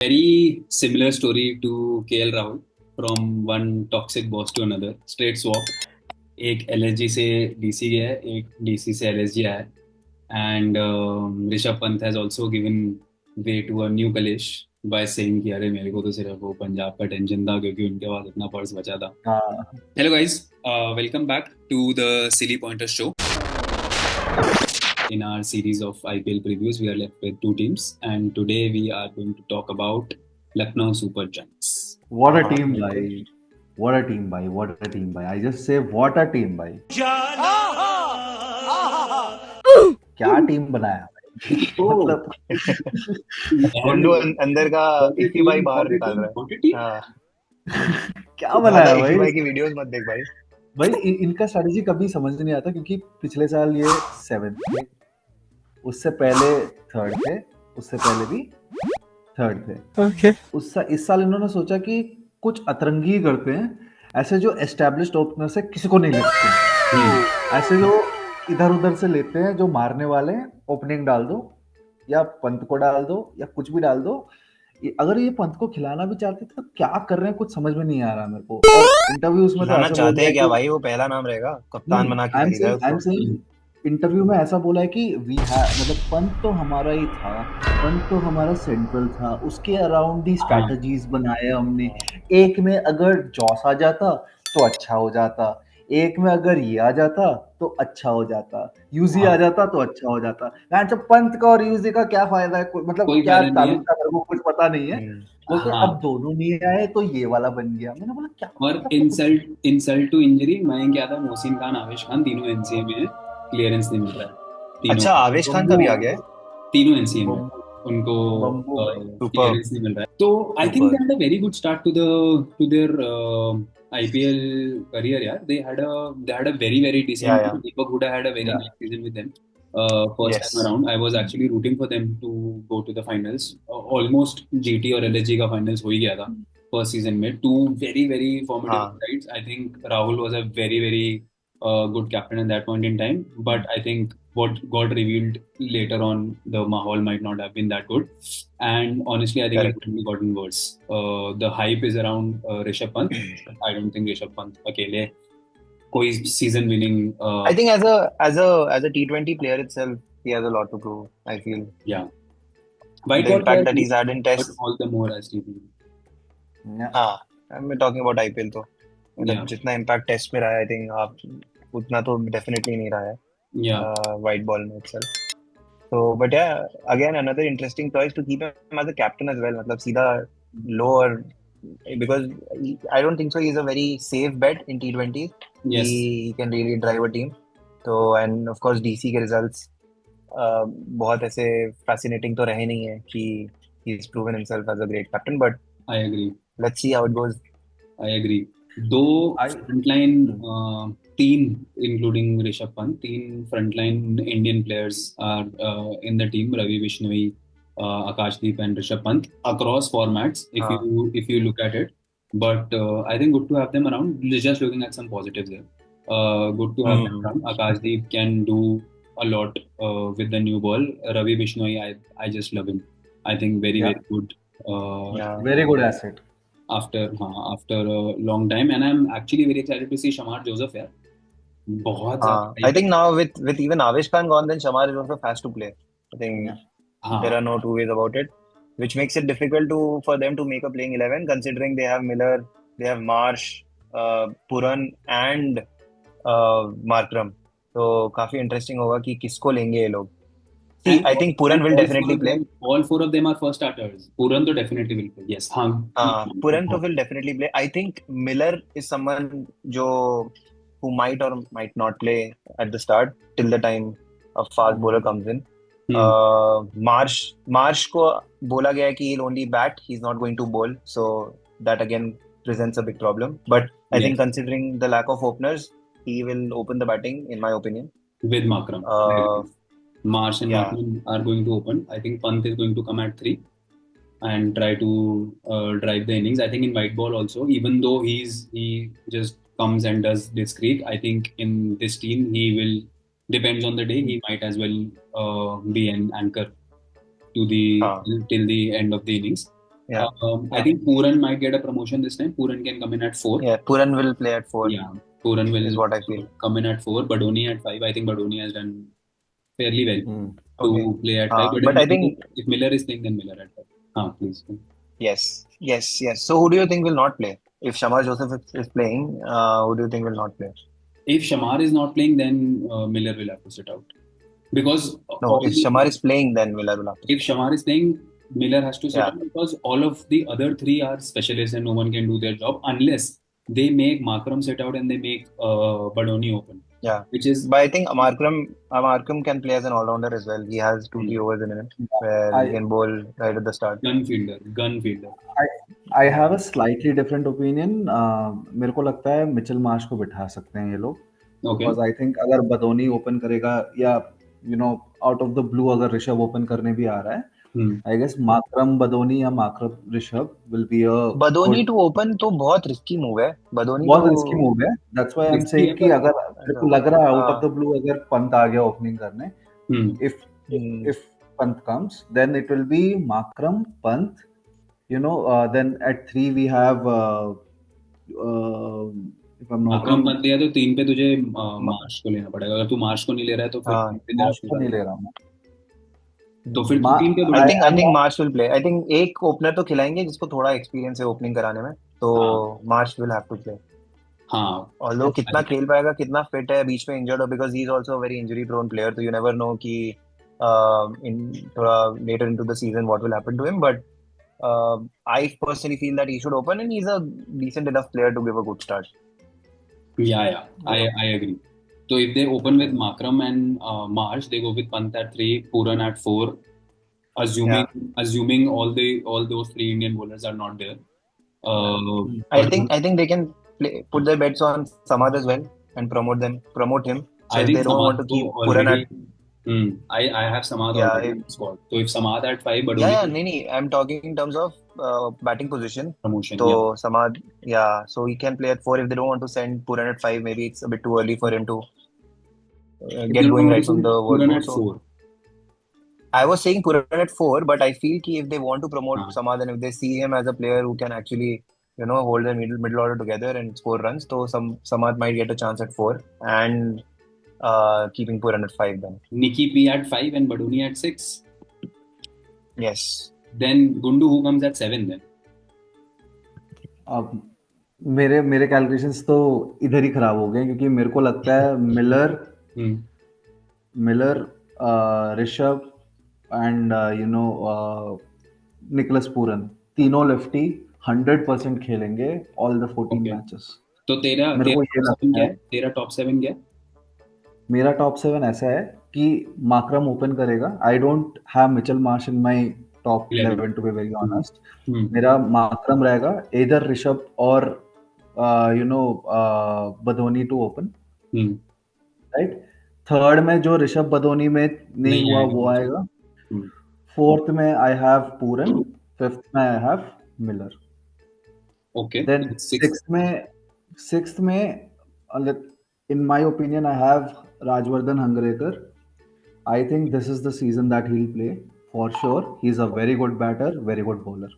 Very similar story to KL Rahul from one toxic boss to another. Straight swap. एक LSG से DC गया है, एक DC से LSG आया है. And Rishabh Pant has also given way to a new Kalesh by saying कि अरे मेरे को तो सिर्फ वो पंजाब का टेंशन था क्योंकि उनके पास इतना पर्स बचा था. हाँ Hello guys, welcome back to the Silly Pointer Show. In our series of IPL previews, we are left with two teams, and today we are going to talk about Lucknow Super Giants. what a team भाई what a team भाई what a team भाई I just say what a team भाई क्या team बनाया भाई मतलब गुंडू अंदर का इक्की भाई बाहर निकाल रहा है। हाँ, क्या ज्यादा बनाया इक्की भाई भाई की वीडियोस मत देख भाई। भाई इनका स्ट्रेटजी कभी समझ नहीं आता क्योंकि पिछले साल ये 7th थे, उससे पहले 3rd थे, उससे पहले भी 3rd थे। ओके। इस साल इन्होंने सोचा कि कुछ अतरंगी करते हैं, ऐसे जो एस्टेब्लिश्ड ओपनर से किसी को नहीं लेते, ऐसे जो इधर उधर से लेते हैं, जो मारने वाले हैं, ओपनिंग डाल दो या पंत को डाल दो या कुछ भी डाल दो। अगर ये पंत को खिलाना भी चाहते थे तो क्या कर रहे हैं कुछ समझ में नहीं आ रहा मेरे को। और इंटरव्यूज में तो खिलाना ऐसा बोल चाहते रहा हैं है क्या कि भाई? वो पहला नाम रहेगा, कप्तान बना के खरीदा है आई एम उसको। सेइंग इंटरव्यू में ऐसा बोला है कि मतलब पंत तो हमारा ही था, पंत तो हमारा सेंट्रल था, उसके अराउंड ही स्ट्रैटेजीज बनाए हमने। एक में अगर जॉस आ जाता तो अच्छा हो जाता, एक में अगर ये आ जाता तो अच्छा हो जाता, यूजी आ जाता तो अच्छा हो जाता। मैं जब पंत का और यूजी का क्या फायदा है, मतलब कोई क्या फायदा नहीं है. ताल्लुक था मेरे को कुछ पता नहीं है। बोलते हाँ. अब दोनों नहीं आए तो ये वाला बन गया। मैंने बोला क्या और मतलब तो कुछ इंसल्ट टू इंजरी, मैं क्या था, मोहसिन खान, आवेश खान तीनों एनसीए में है. क्लियरेंस नहीं मिल रहा है तीनों अच्छा, को. आवेश खान का बम्बू भी आ गया है। तीनों एनसीए में बम्बू उनको बम्बू भाई सुपर क्लियरेंस नहीं मिल रहा है. तो I think they super. Had a very good start to their IPL career. Yeah, they had a very या decent या team. Deepak Huda had a very या nice season with them. First yes. time around, I was actually rooting for them to go to the finals. Almost GT और LSG का finals हो ही गया था first season में. Two very formidable हाँ sides. I think Rahul was a very good captain at that point in time. But I think what got revealed later on, the mahal might not have been that good. And honestly, I think it's correct. only gotten worse. The hype is around Rishabh Pant. I don't think Rishabh Pant अकेले कोई season winning. I think as a T20 player itself he has a lot to prove, I feel. Yeah, white The ball impact player, that he's had in but tests. all the more as T20. या हाँ, मैं talking about IPL तो मतलब Yeah, जितना impact test में रहा है, I think आप उतना तो डेफिनेटली नहीं रहा है yeah. वाइट बॉल में itself. So, but yeah, again another interesting choice to keep him as a captain as well. मतलब सीधा lower, because I don't think so. He's a very safe bet in T20. Yes. He can really drive a team. तो and of course DC के results बहुत ऐसे fascinating तो रहे नहीं है कि he's proven himself as a great captain. But I agree. let's see how it goes. I agree. दो आई फ्रंटलाइन, तीन इंक्लूडिंग ऋषभ पंत, तीन frontline Indian players are in the team. Ravi Bishnoi, Akashdeep and Rishabh Pant across formats हाँ if you look at it. But I think good to have them around. Just looking at some positives there. Good to have them hmm around. Akashdeep can do a lot with the new ball. Ravi Bishnoi, I just love him. I think very या good. yeah. Very good asset. After a long time, and I'm actually very excited to see Shamar Joseph here. बहुत हाँ, ज्यादा I hype think है. now with even Avesh Khan gone, then Shamar is also fast to play. I think there हाँ. are no two ways about it, which makes it difficult for them to make a playing 11, considering they have Miller, they have Marsh, Puran and Markram. तो काफी interesting होगा कि किसको लेंगे ये लोग. See, And I think Puran will all four definitely of play. them, all four of them are first starters. Puran तो definitely will play. Yes. हाँ. Puran तो will definitely play. I think Miller is someone जो who might or might not play at the start till the time a fast bowler comes in. Hmm. Marsh को बोला गया है कि he'll only bat, he's not going to bowl, so that again presents a big problem. But I Yes. think considering the lack of openers, he will open the batting, in my opinion. With Markram. Marsh and Yeah, Markram are going to open. I think Pant is going to come at 3 and try to drive the innings. I think in white ball also, even though he just comes and does this creek, I think in this team he will, depends on the day, he might as well be an anchor to the हाँ till the end of the innings. Yeah, I yeah, think Puran might get a promotion this time. Puran can come in at 4. yeah. Puran will play at 4, Yeah, Puran is will what I feel. come in at 4. Badoni at 5. I think Badoni has done fairly well Hmm. Okay. to play at 5. But But I think if Miller is playing, then Miller at 5. Please. yes, yes, yes. So who do you think will not play? If Shamar Joseph is playing, who do you think will not play? If Shamar is not playing, then Miller will have to sit out. Because No, all if the, Shamar is playing, then Miller will have to if sit out. Shamar is playing, Miller has to sit Yeah, out because all of the other three are specialists and no one can do their job unless they make Markram sit out and they make Badoni open, yeah. which is But I think Markram can play as an all-rounder as well. He has 2 3 overs in him where he I can bowl right at the start. gun fielder. I I have a slightly different opinion. मेरे को लगता है Mitchell Marsh को बिठा सकते हैं ये लोग, Okay. बिकॉज आई थिंक अगर बदोनी ओपन करेगा या आउट ऑफ द ब्लू अगर ऋषभ ओपन करने भी आ रहा है, Hmm. I guess Markram Badoni या Markram Rishabh will be a Badoni good, to open तो बहुत रिस्की मूव है। बदोनी तो बहुत रिस्की मूव है। That's why I am Risky saying है कि पर अगर मेरे को लग रहा है आउट ऑफ हाँ, द ब्लू अगर पंत आ गया ओपनिंग करने, hmm. if if Pant comes, then it will be Makram, Pant. Then at 3 we have, if I'm not Akram wrong, Pant लिया तो 3 पे तुझे म- मार्श को लेना पड़ेगा। अगर तू मार्श को नहीं ले रहा है तो फिर हाँ। 3 पे तेरा Marsh को पूरा नहीं है। ले रहा हूँ मैं। तो फिर तू Ma 3 पे आई बिठा। Think I I'm think not, Marsh will play. I think एक ओपनर तो खिलाएंगे जिसको थोड़ा एक्सपीरियंस है ओपनिंग कराने में, तो हाँ Marsh will have to play. हाँ ऑल्दो कितना खेल पाएगा, कितना फिट है, बीच में इंजर्ड हो, because he is also a very injury prone player, तो यू नेवर नो कि इन थोड़ा later into the season what will happen to him, but I personally feel that he should open and he is a decent enough player to give a good start. yeah, I agree. So if they open with Makram and Marsh, they go with Pant at 3, Puran at 4, Yeah, assuming all those three Indian bowlers are not there. I But think they can put their bets on Samad as well and promote him. So I if they think don't want Samad to को keep Puran at, already. I have Samad yeah, already in the squad. So if Samad at 5, yeah, Badoni yeah, नहीं, I'm talking in terms of batting position. promotion. So Yeah. Samad, yeah, so he can play at 4 if they don't want to send Puran at 5. Maybe it's a bit too early for him to If they get don't going want to right from send the word Puran go. at So 4. I was saying Puran at 4, but I feel कि if they want to promote हाँ Samad and if they see him as a player who can actually, hold the middle order together and score runs, so Samad might get a chance at 4 and keeping Puran at 5 then. Nikki P at 5 and Badoni at 6. Yes. Then Gundu who comes at 7 then. अब मेरे मेरे calculations तो इधर ही खराब हो गए, क्योंकि मेरे को लगता है Miller Hmm. Miller Rishabh and Nicholas Pooran, तीनों लेफ्टी 100% खेलेंगे ऑल द 14 Okay. मैचेस। तो तेरा मेरे को ये टॉप 7 लगता क्या है। है? तेरा टॉप 7 क्या है? मेरा टॉप 7 ऐसा है कि माकरम ओपन करेगा। I don't have Mitchell Marsh in my top 11. 11 to be very honest. Hmm. मेरा माकरम रहेगा, इधर ऋषभ और Badoni to open, Hmm. Right. Third में जो ऋषभ बधोनी में नहीं हुआ आएगा वो मुझे। आएगा। Hmm. फोर्थ में आई हैव पूरन, फिफ्थ में I have Miller. Okay. Then Sixth. Sixth में in my opinion I have Rajvardhan Hangargekar. I think this is the season that he'll play for sure. He's a very good batter, very good bowler,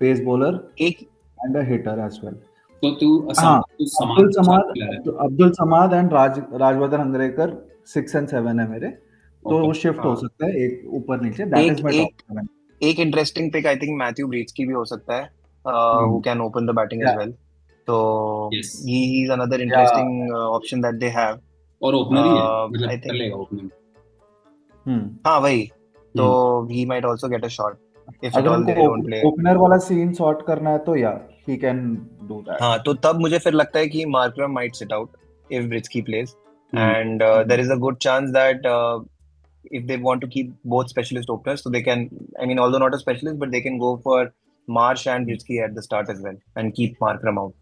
pace bowler, एक and a hitter as well. तो तू हाँ, समाज अब्दुल के साथ समाद, खिला रहा है। अब्दुल समाद एंड राजवर्धन हंगरेकर 6 and 7 है मेरे, तो Okay. वो शिफ्ट हो हाँ, सकता है एक ऊपर नीचे। दैट इज माय एक टॉप 7। एक interesting pick I think Matthew Breetzke की भी हो सकता है, who can open the batting as या well. So Yes. he's another या interesting option that they have. और ओपनर ही है, I मतलब कर think लेगा ओपनिंग। हाँ वही, तो हम्म। he might also get a shot if at अगर all उनको they don't play. ओपनर वाला सीन सॉर्ट करना है तो या ही कैन डू दैट। हाँ, तो तब मुझे फिर लगता है कि Markram might sit out if Britsky plays, and there is a good chance that if they want to keep both specialist openers, so they can, I mean, although not a specialist, but they can go for Marsh and Britsky at the start as well and keep Markram out.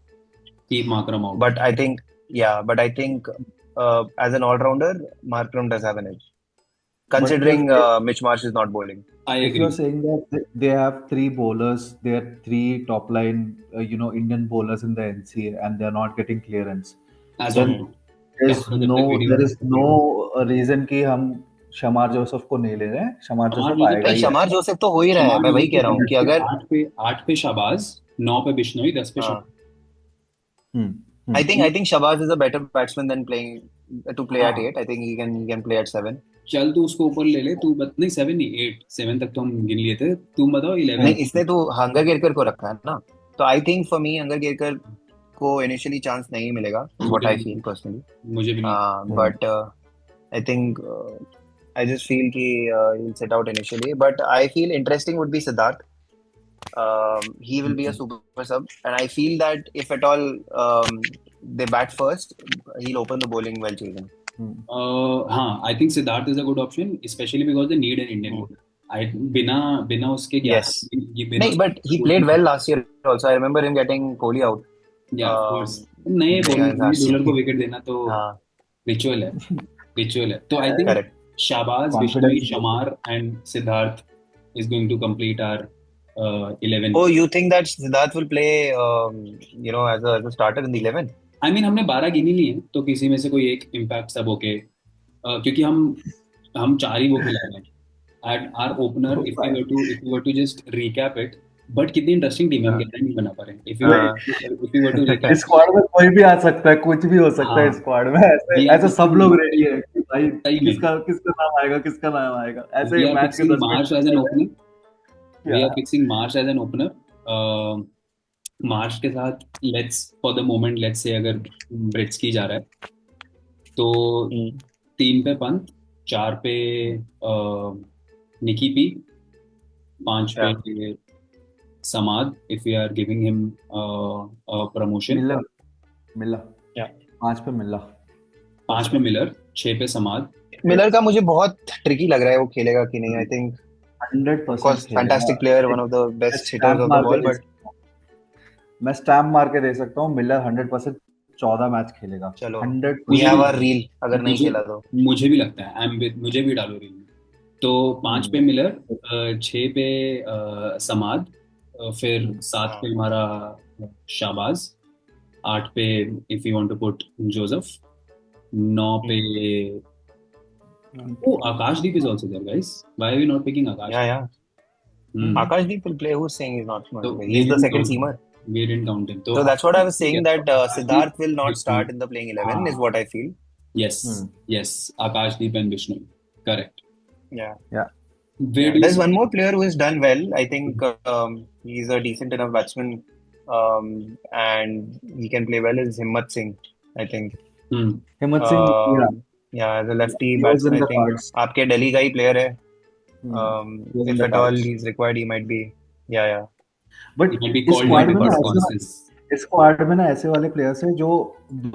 Keep Markram out. But I think as an all-rounder, Markram does have an edge, considering Mitch Marsh is not bowling. I If you're agree. saying that they have 3 bowlers, they are 3 top line, Indian bowlers in the NCA, and they're not getting clearance, As of then now, there's जब तक video there is no reason कि हम शमार Joseph को नहीं ले रहे हैं, शमार शमार Joseph Joseph आएगा भाई ही शमार आएगा। जोसेफ तो हो ही रहा है, शमार मैं वही जोसेफ कह को रहा हूँ कि 8 पे अगर 8 पे शाबाज, 9 पे बिश्नोई, 10 पे हाँ, शमार। हम्म I hmm think I think Shabazz is a better batsman than playing to play at हाँ, 8. I think he can play at 7. चल तू उसको ऊपर ले ले, तू नहीं 7 नहीं 8, 7 तक तो हम गिन लिए थे, तुम बताओ 11। नहीं, इसने तो हंगर केरकर को रखा है ना, तो I think for me hunger Kerkar को इनिशियली चांस नहीं मिलेगा, इज व्हाट मुझे आई भी फील पर्सनली। मुझे भी नहीं। Hmm but I think I just feel कि he'll sit out initially, but I feel interesting would be Siddharth. He will be a super sub, and I feel that if at all they bat first, he'll open the bowling well chosen. Hmm हाँ, I think Siddharth is a good option, specially because they need an Indian Hmm. Bowler. I बिना बिना उसके Yes. बिना नहीं, but he played well last year also. I remember him getting Kohli out. या of Um, course, नए against bowler को RCB. Wicket देना तो हाँ, रिचुअल है, रिचुअल है। तो I think correct. Shahbaz, Bishnoi, confidence. Shamar and Siddharth is going to complete our 11। Oh, you think that Siddharth will play, as a starter in the 11? I mean हमने 12 गिनी ली हैं, तो किसी में से कोई एक इम्पैक्ट सब होके, क्योंकि हम 4 ही वो खिला रहे हैं at our opener. If you were to just recap it, but कितनी इंटरेस्टिंग टीम है, हम हाँ, कैप्टन नहीं बना पा रहे हैं। हाँ, इफ यू वर टू इस रिकैप, स्क्वाड में कोई भी आ सकता है, कुछ भी हो सकता है हाँ, इस स्क्वाड में, ऐसे वी आर ऐसे सब फिक्सिंग, लोग रेडी है कि भाई सही में किसका किसका नाम आएगा, किसका नाम आएगा, वी ऐसे आर मैच के fixing 10 minute Marsh as an पहले। ओपनर, वी या are fixing Marsh as an opener. Marsh के साथ let's for the moment let's say अगर ब्रिट्स की जा रहा है, तो Hmm. 3 पे पंत, 4 पे निकी पी, 5 पे Yeah. Samad if you are giving him promotion, Miller, Miller Yeah. 5 पे मिलर 5 पे मिलर, 6 पे समाद। मिलर का मुझे बहुत ट्रिकी लग रहा है, वो खेलेगा कि नहीं। आई थिंक 100% ऑफ कोर्स खेलेगा। Fantastic player, one of the मैं best hitters stamp of the मार के बॉल, दे बट सकता हूँ, मैं स्टैम्प मार के दे सकता हूँ, मिलर 100% 14 मैच खेलेगा, चलो, वी मुझे 100%। भी हैव आवर लगता रील अगर है, नहीं खेला तो। मुझे भी लगता है, मुझे भी डालो रील में। तो 5 पे मिलर, 6 पे समाद, फिर 7 हाँ, पे हमारा शाबाज, 8 पे if you want to put Joseph, 9 पे ओ Akashdeep is also there guys, why are we not picking Akash? या hmm Akashdeep will play. Who's saying he's not going तो to play? We He's the didn't second count seamer. Him, we didn't count him, तो So that's what I was ठीक है, saying, तो that Akashdeep, Siddharth will not Bishnoi, start in the playing 11, is हाँ, what I feel. Yes, yes, Akashdeep and Bishnoi, correct. Yeah. या where Yeah. Do you There's see? one more player who has done well. I think he's a decent enough batsman, and he can play well, is Himmat Singh, I think. हम्म हिम्मत सिंह, या Yeah, as a lefty he was batsman, in I the think cards, आपके दिल्ली का ही player है. he was in If the at all cards, he's required, he might be. Yeah. But He might be इस called, he Might might squad be be में ना called called upon. for ऐसे instance। इस squad में ना ऐसे वाले players हैं जो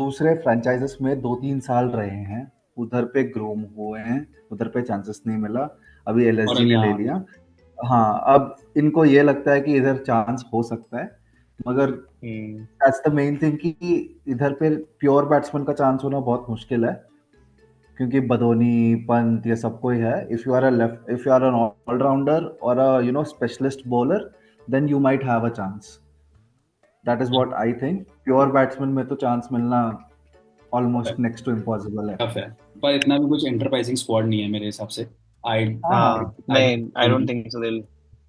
दूसरे फ्रेंचाइजेस में 2-3 साल रहे हैं, उधर पे ग्रूम हुए हैं, उधर पे चांसेस नहीं मिला, अभी और एलएसजी ने ले यहाँ लिया। हाँ, अब इनको ये लगता है कि इधर चांस हो सकता है, मगर Hmm. That's the main thing कि इधर पे प्योर बैट्समैन का चांस होना बहुत मुश्किल है, क्योंकि बदोनी, पंत, ये सब कोई है। If you are an allrounder और a specialist bowler, then you might have a chance. That is what I think. Pure batsman में तो चांस मिलना ऑलमोस्ट नेक्स्ट टू इम्पॉसिबल है। टफ है, पर इतना भी कुछ एंटरप्राइजिंग स्क्वाड नहीं है मेरे हिसाब से। आई हाँ, आई I don't think so. They'll.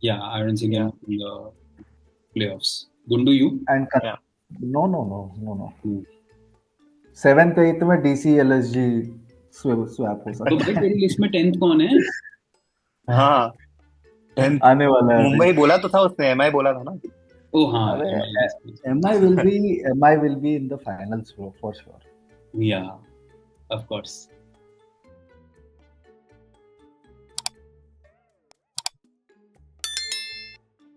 या I don't see them Yeah. In the playoffs. गुंडू यू? And Yeah. No no no no no 7th 8th में डीसी एलएसजी स्वैप हो तो सकता भाई है। तेरी लिस्ट में 10th कौन है? हाँ, 10th आने वाला है मुंबई अभी। बोला तो था उसने, MI बोला था ना. ओ हाँ, अरे MI, MI will be in the finals for sure. या ऑफ कोर्स।